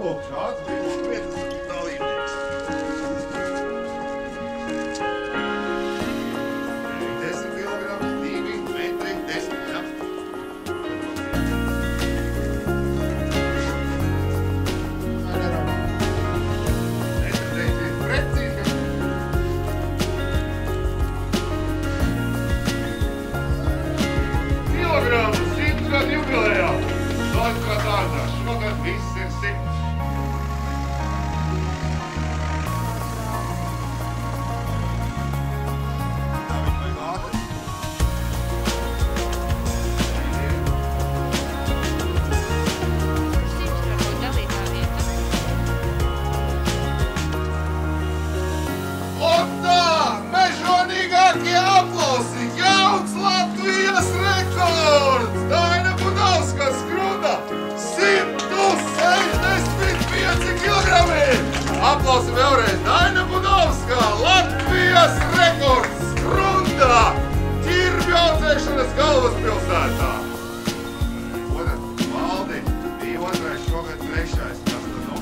Lūk, šāds bija vietas dalībnieks. 10 kilogrami, 2 metri, 10, ja? Netradīcija precīzi. Kilogramu 100 gadu jubilejā. Daudz kā tādā, šogad viss ir 100. Mežonīgākie aplausi! Jauns Latvijas rekords! Daina Budovska skrunda 165 kilogrami! Aplausi vēlreiz! Daina Budovska! Latvijas rekords skrunda ķirbju audzēšanas galvaspilsētā! Valdi, bija otrais, šogad trešais. Kas tad nu?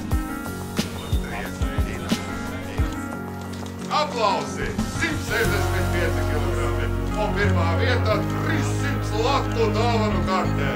Aplausi! 165 kilogrami un pirmā vietā 300 latu dāvanu kartē.